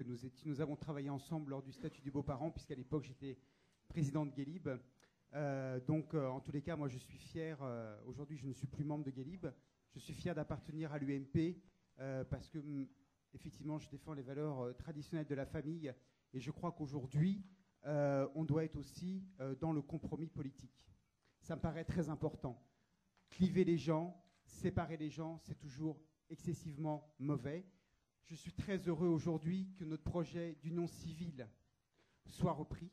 que nous avons travaillé ensemble lors du statut du beau-parent, puisqu'à l'époque, j'étais président de Guélib. En tous les cas, moi, je suis fier. Aujourd'hui, je ne suis plus membre de Guélib. Je suis fier d'appartenir à l'UMP parce que, effectivement, je défends les valeurs traditionnelles de la famille. Et je crois qu'aujourd'hui, on doit être aussi dans le compromis politique. Ça me paraît très important. Cliver les gens, séparer les gens, c'est toujours excessivement mauvais. Je suis très heureux aujourd'hui que notre projet d'union civile soit repris.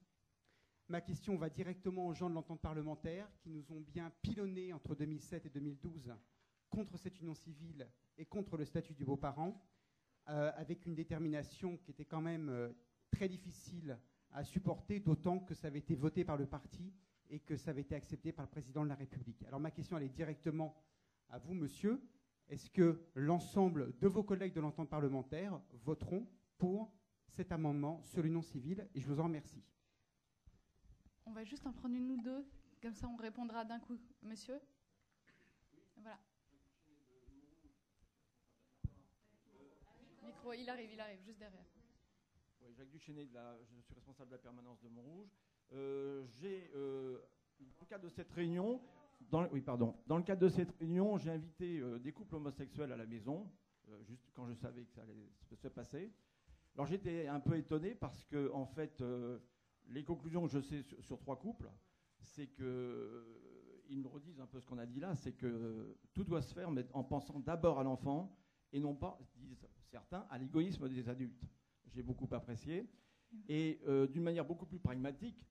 Ma question va directement aux gens de l'entente parlementaire qui nous ont bien pilonnés entre 2007 et 2012 contre cette union civile et contre le statut du beau-parent, avec une détermination qui était quand même très difficile à supporter, d'autant que ça avait été voté par le parti et que ça avait été accepté par le président de la République. Alors ma question, elle est directement à vous, monsieur. Est-ce que l'ensemble de vos collègues de l'entente parlementaire voteront pour cet amendement sur l'union civile? Et je vous en remercie. On va juste en prendre une ou deux, comme ça on répondra d'un coup. Monsieur? Voilà. Micro, il arrive, juste derrière. Oui, Jacques Duchesnay, je suis responsable de la permanence de Montrouge. Dans le cadre de cette réunion, dans le cadre de cette réunion, j'ai invité des couples homosexuels à la maison, juste quand je savais que ça allait se passer. Alors j'étais un peu étonné parce que, en fait, les conclusions que je sais sur 3 couples, c'est qu'ils me redisent un peu ce qu'on a dit là, c'est que tout doit se faire mais en pensant d'abord à l'enfant et non pas, disent certains, à l'égoïsme des adultes. J'ai beaucoup apprécié. Et d'une manière beaucoup plus pragmatique,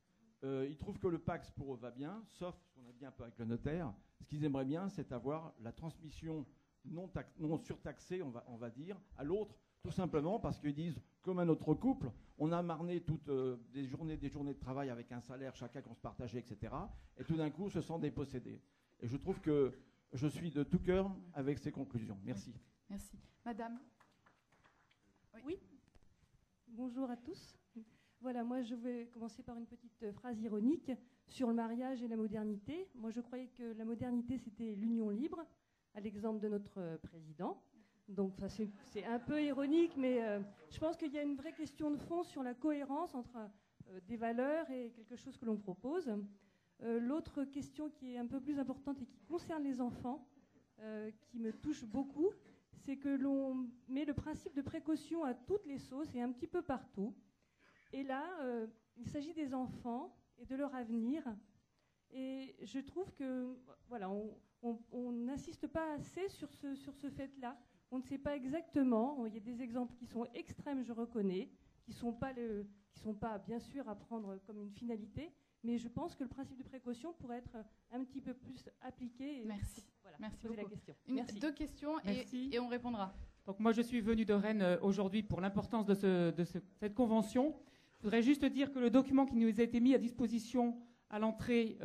ils trouvent que le Pacs pour eux va bien, sauf ce qu'on a dit un peu avec le notaire. Ce qu'ils aimeraient bien, c'est avoir la transmission non surtaxée, on va dire, à l'autre, tout simplement parce qu'ils disent, comme un autre couple, on a marné toutes des journées de travail avec un salaire, chacun qu'on se partageait, etc. Et tout d'un coup, se sent dépossédé. Et je trouve que je suis de tout cœur avec ces conclusions. Merci. Merci. Madame? Oui. Bonjour à tous. Voilà, moi je vais commencer par une petite phrase ironique sur le mariage et la modernité. Moi je croyais que la modernité c'était l'union libre, à l'exemple de notre président. Donc c'est un peu ironique, mais je pense qu'il y a une vraie question de fond sur la cohérence entre des valeurs et quelque chose que l'on propose. L'autre question qui est un peu plus importante et qui concerne les enfants, qui me touche beaucoup, c'est que l'on met le principe de précaution à toutes les sauces et un petit peu partout. Et là, il s'agit des enfants et de leur avenir. Et je trouve que, voilà, on n'insiste pas assez sur ce fait-là. On ne sait pas exactement. Il y a des exemples qui sont extrêmes, je reconnais, qui sont pas bien sûr à prendre comme une finalité. Mais je pense que le principe de précaution pourrait être un petit peu plus appliqué. Merci. Voilà, merci poser beaucoup. la question. Deux questions et on répondra. Donc moi, je suis venue de Rennes aujourd'hui pour l'importance de cette convention. Je voudrais juste dire que le document qui nous a été mis à disposition à l'entrée,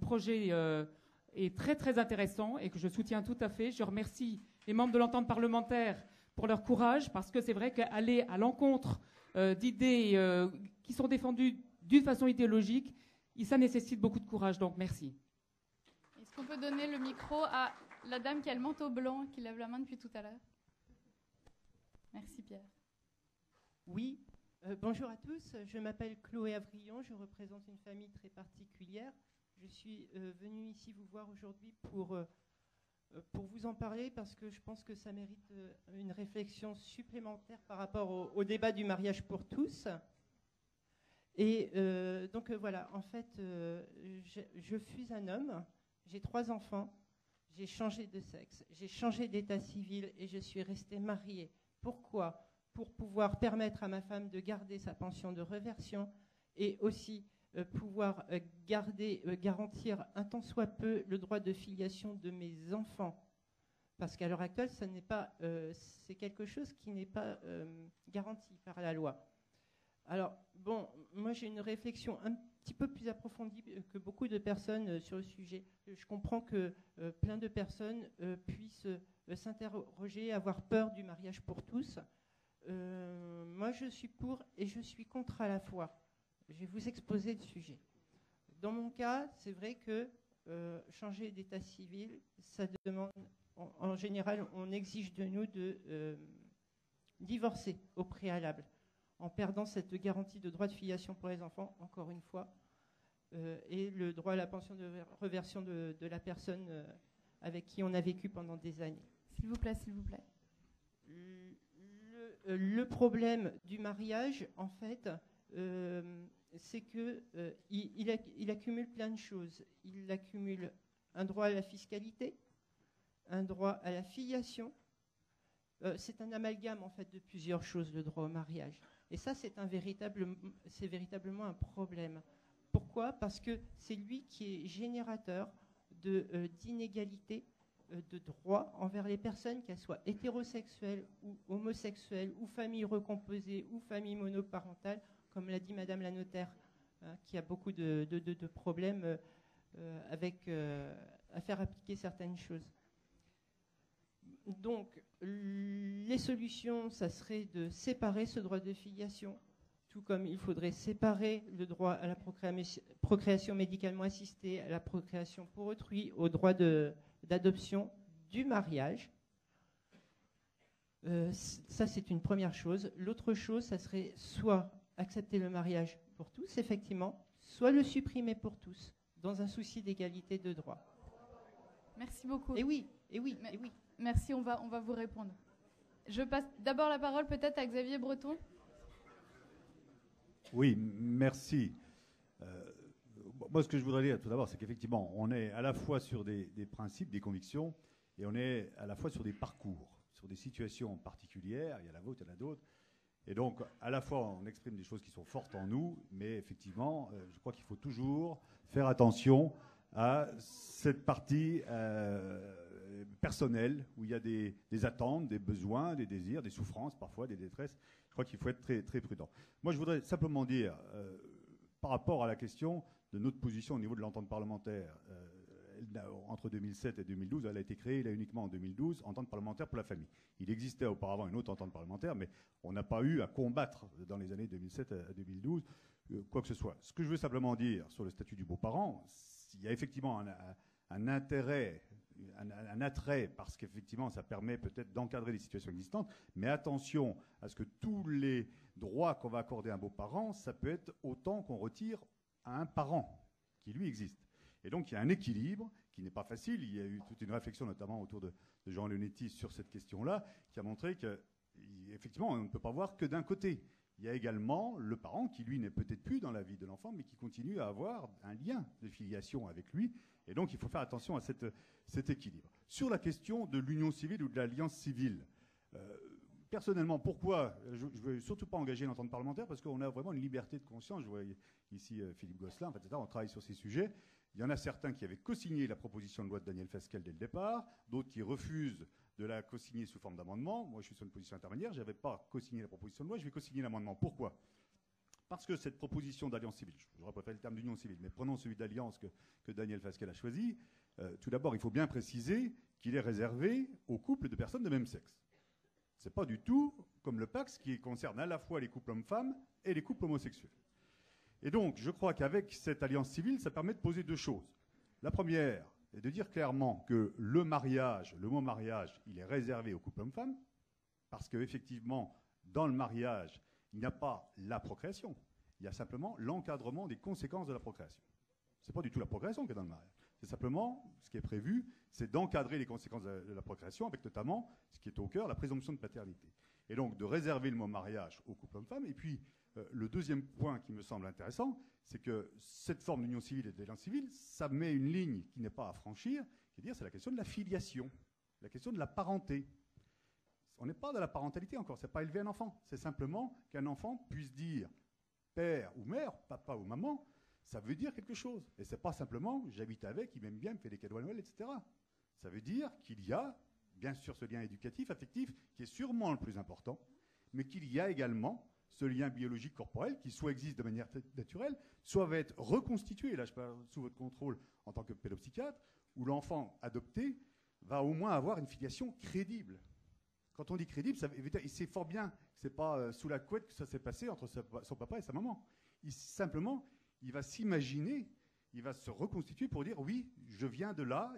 projet est très très intéressant et que je soutiens tout à fait. Je remercie les membres de l'entente parlementaire pour leur courage, parce que c'est vrai qu'aller à l'encontre d'idées qui sont défendues d'une façon idéologique, ça nécessite beaucoup de courage. Donc merci. Est-ce qu'on peut donner le micro à la dame qui a le manteau blanc, qui lève la main depuis tout à l'heure? Merci Pierre. Oui. Bonjour à tous, je m'appelle Chloé Avrillon, je représente une famille très particulière. Je suis venue ici vous voir aujourd'hui pour vous en parler parce que je pense que ça mérite une réflexion supplémentaire par rapport au débat du mariage pour tous. Et donc voilà, en fait, je suis un homme, j'ai 3 enfants, j'ai changé de sexe, j'ai changé d'état civil et je suis restée mariée. Pourquoi ? Pour pouvoir permettre à ma femme de garder sa pension de réversion et aussi pouvoir garantir un tant soit peu le droit de filiation de mes enfants. Parce qu'à l'heure actuelle, c'est quelque chose qui n'est pas garanti par la loi. Alors, bon, moi j'ai une réflexion un petit peu plus approfondie que beaucoup de personnes sur le sujet. Je comprends que plein de personnes puissent s'interroger, avoir peur du mariage pour tous. Moi, je suis pour et je suis contre à la fois. Je vais vous exposer le sujet. Dans mon cas, c'est vrai que changer d'état civil, ça demande, en général, on exige de nous de divorcer au préalable. en perdant cette garantie de droit de filiation pour les enfants, encore une fois, et le droit à la pension de réversion de la personne avec qui on a vécu pendant des années. S'il vous plaît, s'il vous plaît. Le problème du mariage, en fait, c'est que il accumule plein de choses. Il accumule un droit à la fiscalité, un droit à la filiation. C'est un amalgame, en fait, de plusieurs choses, le droit au mariage. Et ça, c'est véritablement un problème. Pourquoi ? Parce que c'est lui qui est générateur d'inégalités de droits envers les personnes, qu'elles soient hétérosexuelles ou homosexuelles, ou familles recomposées, ou familles monoparentales, comme l'a dit Madame la notaire, qui a beaucoup de problèmes à faire appliquer certaines choses. Donc, les solutions, ça serait de séparer ce droit de filiation, tout comme il faudrait séparer le droit à la procréation médicalement assistée, à la procréation pour autrui, au droit d'adoption du mariage. Ça, c'est une première chose. L'autre chose, ça serait soit accepter le mariage pour tous, effectivement, soit le supprimer pour tous, dans un souci d'égalité de droit. Merci beaucoup. Et oui, et oui, et oui. Merci, on va vous répondre. Je passe d'abord la parole peut-être à Xavier Breton. Oui, merci. Moi, ce que je voudrais dire tout d'abord, c'est qu'effectivement, on est à la fois sur des principes, des convictions, et on est à la fois sur des parcours, sur des situations particulières. Il y a la vôtre, il y en a d'autres. Et donc, à la fois, on exprime des choses qui sont fortes en nous, mais effectivement, je crois qu'il faut toujours faire attention à cette partie personnelle, où il y a des attentes, des besoins, des désirs, des souffrances, parfois des détresses. Je crois qu'il faut être très, très prudent. Moi, je voudrais simplement dire, par rapport à la question de notre position au niveau de l'entente parlementaire, entre 2007 et 2012, elle a été créée là uniquement en 2012, entente parlementaire pour la famille. Il existait auparavant une autre entente parlementaire, mais on n'a pas eu à combattre dans les années 2007 à 2012 quoi que ce soit. Ce que je veux simplement dire sur le statut du beau-parent, il y a effectivement un intérêt, un attrait, parce qu'effectivement ça permet peut-être d'encadrer les situations existantes, mais attention à ce que tous les droits qu'on va accorder à un beau-parent, ça peut être autant qu'on retire à un parent qui lui existe. Et donc il y a un équilibre qui n'est pas facile. Il y a eu toute une réflexion notamment autour de Jean Leonetti sur cette question-là, qui a montré qu'effectivement on ne peut pas voir que d'un côté. Il y a également le parent qui, lui, n'est peut-être plus dans la vie de l'enfant, mais qui continue à avoir un lien de filiation avec lui. Et donc, il faut faire attention à cet équilibre. Sur la question de l'union civile ou de l'alliance civile, personnellement, pourquoi je ne veux surtout pas engager l'entente parlementaire, parce qu'on a vraiment une liberté de conscience. Je vois ici Philippe Gosselin, etc. On travaille sur ces sujets. Il y en a certains qui avaient co-signé la proposition de loi de Daniel Fasquelle dès le départ, d'autres qui refusent de la co-signer sous forme d'amendement. Moi, je suis sur une position intermédiaire. Je n'avais pas co-signé la proposition de loi. Je vais co-signer l'amendement. Pourquoi ? Parce que cette proposition d'alliance civile, j'aurais préféré le terme d'union civile, mais prenons celui d'alliance que Daniel Fasquelle a choisi. Tout d'abord, il faut bien préciser qu'il est réservé aux couples de personnes de même sexe. Ce n'est pas du tout comme le Pacs qui concerne à la fois les couples hommes-femmes et les couples homosexuels. Et donc, je crois qu'avec cette alliance civile, ça permet de poser deux choses. La première est de dire clairement que le mariage, le mot mariage, il est réservé aux couples hommes-femmes, parce qu'effectivement, dans le mariage, il n'y a pas la procréation, il y a simplement l'encadrement des conséquences de la procréation. Ce n'est pas du tout la procréation qui est dans le mariage. C'est simplement, ce qui est prévu, c'est d'encadrer les conséquences de la procréation, avec notamment, ce qui est au cœur, la présomption de paternité. Et donc, de réserver le mot mariage aux couples hommes-femmes. Et puis, le deuxième point qui me semble intéressant, c'est que cette forme d'union civile et d'alliance civile, ça met une ligne qui n'est pas à franchir, c'est la question de la filiation, la question de la parenté. On n'est pas dans la parentalité encore, c'est pas élever un enfant. C'est simplement qu'un enfant puisse dire père ou mère, papa ou maman, ça veut dire quelque chose. Et c'est pas simplement j'habite avec, il m'aime bien, me fait des cadeaux à Noël, etc. Ça veut dire qu'il y a, bien sûr, ce lien éducatif, affectif, qui est sûrement le plus important, mais qu'il y a également ce lien biologique corporel qui soit existe de manière naturelle, soit va être reconstitué, et là je parle sous votre contrôle en tant que pédopsychiatre, où l'enfant adopté va au moins avoir une filiation crédible. Quand on dit crédible, il sait fort bien que ce n'est pas sous la couette que ça s'est passé entre son papa et sa maman. Simplement, il va s'imaginer, il va se reconstituer pour dire oui, je viens de là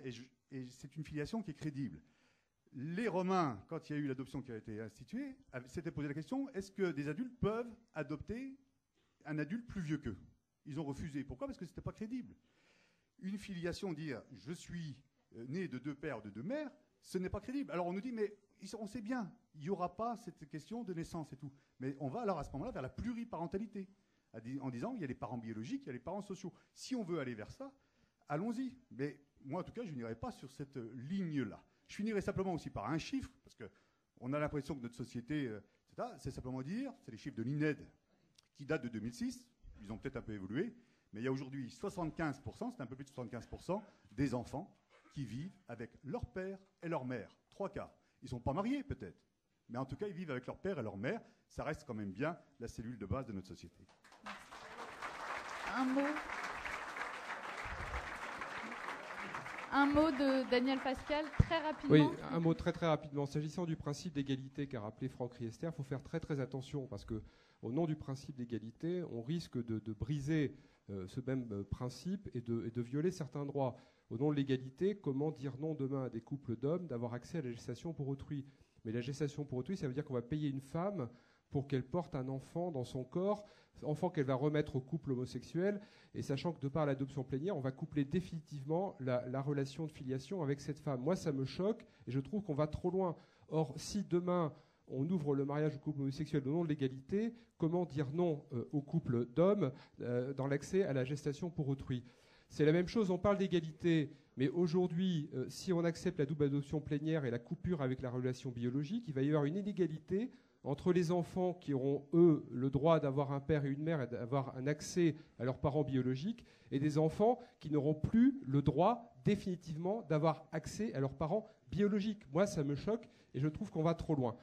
et c'est une filiation qui est crédible. Les Romains, quand il y a eu l'adoption qui a été instituée, s'étaient posé la question, est-ce que des adultes peuvent adopter un adulte plus vieux qu'eux? Ils ont refusé. Pourquoi? Parce que ce n'était pas crédible. Une filiation, dire « je suis né de 2 pères ou de 2 mères », ce n'est pas crédible. Alors on nous dit « mais on sait bien, il n'y aura pas cette question de naissance et tout ». Mais on va alors à ce moment-là vers la pluriparentalité, en disant il y a les parents biologiques, il y a les parents sociaux. Si on veut aller vers ça, allons-y. Mais moi, en tout cas, je n'irai pas sur cette ligne-là. Je finirai simplement aussi par un chiffre, parce qu'on a l'impression que notre société, c'est simplement dire, c'est les chiffres de l'INED qui datent de 2006, ils ont peut-être un peu évolué, mais il y a aujourd'hui 75%, c'est un peu plus de 75% des enfants qui vivent avec leur père et leur mère. 3/4. Ils ne sont pas mariés peut-être, mais en tout cas ils vivent avec leur père et leur mère. Ça reste quand même bien la cellule de base de notre société. Un mot de Daniel Pascal, très rapidement. Oui, un mot très très rapidement. S'agissant du principe d'égalité qu'a rappelé Franck Riester, il faut faire très très attention parce que au nom du principe d'égalité, on risque de briser ce même principe et de violer certains droits. Au nom de l'égalité, comment dire non demain à des couples d'hommes d'avoir accès à la gestation pour autrui? Mais la gestation pour autrui, ça veut dire qu'on va payer une femme pour qu'elle porte un enfant dans son corps, enfant qu'elle va remettre au couple homosexuel, et sachant que de par l'adoption plénière, on va coupler définitivement la relation de filiation avec cette femme. Moi, ça me choque, et je trouve qu'on va trop loin. Or, si demain, on ouvre le mariage au couple homosexuel au nom de l'égalité, comment dire non au couple d'hommes dans l'accès à la gestation pour autrui? C'est la même chose, on parle d'égalité, mais aujourd'hui, si on accepte la double adoption plénière et la coupure avec la relation biologique, il va y avoir une inégalité entre les enfants qui auront, eux, le droit d'avoir un père et une mère et d'avoir un accès à leurs parents biologiques, et des enfants qui n'auront plus le droit définitivement d'avoir accès à leurs parents biologiques. Moi, ça me choque et je trouve qu'on va trop loin.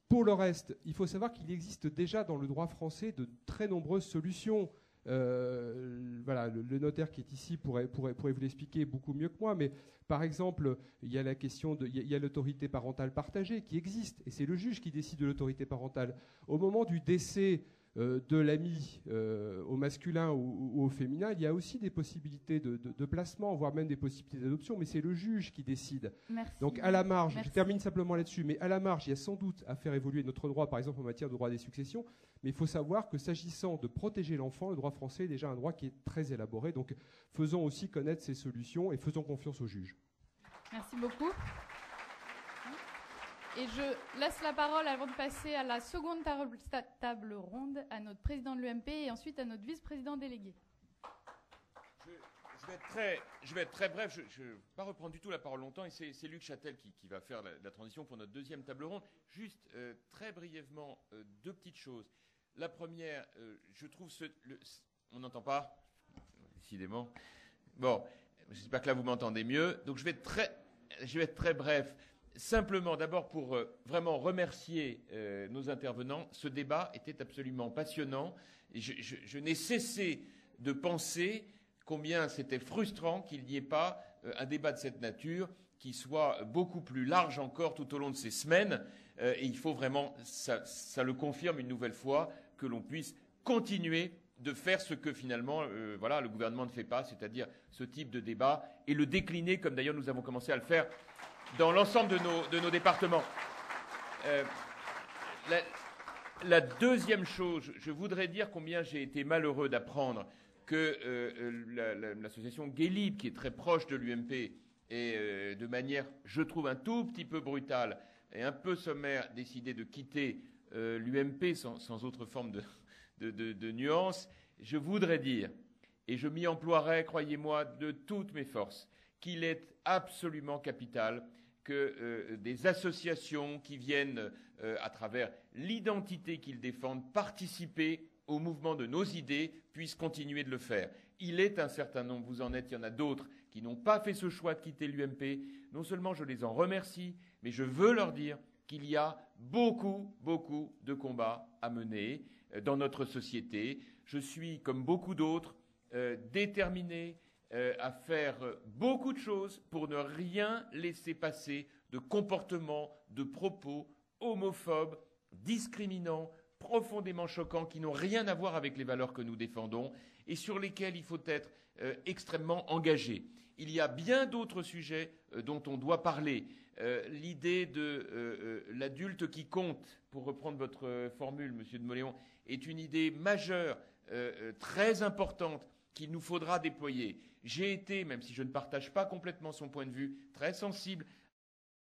Pour le reste, il faut savoir qu'il existe déjà dans le droit français de très nombreuses solutions. Voilà, le notaire qui est ici pourrait vous l'expliquer beaucoup mieux que moi, mais par exemple, il y a la question il y a l'autorité parentale partagée qui existe, et c'est le juge qui décide de l'autorité parentale. Au moment du décès de l'ami au masculin ou au féminin, il y a aussi des possibilités de placement, voire même des possibilités d'adoption, mais c'est le juge qui décide. Merci. Donc à la marge, je termine simplement là-dessus, mais à la marge, il y a sans doute à faire évoluer notre droit, par exemple en matière de droit des successions, mais il faut savoir que s'agissant de protéger l'enfant, le droit français est déjà un droit qui est très élaboré, donc faisons aussi connaître ces solutions et faisons confiance aux juges. Merci beaucoup. Et je laisse la parole, avant de passer à la seconde table ronde, à notre président de l'UMP et ensuite à notre vice-président délégué. Je vais être très bref, je ne vais pas reprendre du tout la parole longtemps, et c'est Luc Châtel qui va faire la transition pour notre deuxième table ronde. Juste très brièvement, 2 petites choses. La première, je trouve on n'entend pas, décidément. Bon, j'espère que là vous m'entendez mieux. Donc je vais être très bref. Simplement, d'abord pour vraiment remercier nos intervenants. Ce débat était absolument passionnant. Et je n'ai cessé de penser combien c'était frustrant qu'il n'y ait pas un débat de cette nature qui soit beaucoup plus large encore tout au long de ces semaines. Et il faut vraiment, ça le confirme une nouvelle fois, que l'on puisse continuer de faire ce que finalement le gouvernement ne fait pas, c'est-à-dire ce type de débat, et le décliner, comme d'ailleurs nous avons commencé à le faire dans l'ensemble de nos départements. La deuxième chose, je voudrais dire combien j'ai été malheureux d'apprendre que l'association Gay Libre, qui est très proche de l'UMP, et de manière, je trouve, un tout petit peu brutale et un peu sommaire, décidé de quitter l'UMP sans autre forme de nuance. Je voudrais dire, et je m'y emploierai, croyez-moi, de toutes mes forces, qu'il est absolument capital que des associations qui viennent, à travers l'identité qu'ils défendent, participer au mouvement de nos idées, puissent continuer de le faire. Il est un certain nombre, vous en êtes, il y en a d'autres, qui n'ont pas fait ce choix de quitter l'UMP. Non seulement je les en remercie, mais je veux leur dire qu'il y a beaucoup, beaucoup de combats à mener dans notre société. Je suis, comme beaucoup d'autres, déterminé à faire beaucoup de choses pour ne rien laisser passer de comportements, de propos homophobes, discriminants, profondément choquants, qui n'ont rien à voir avec les valeurs que nous défendons et sur lesquels il faut être extrêmement engagé. il y a bien d'autres sujets dont on doit parler. L'idée de l'adulte qui compte, pour reprendre votre formule, Monsieur de Mauléon, est une idée majeure, très importante, qu'il nous faudra déployer. J'ai été, même si je ne partage pas complètement son point de vue, très sensible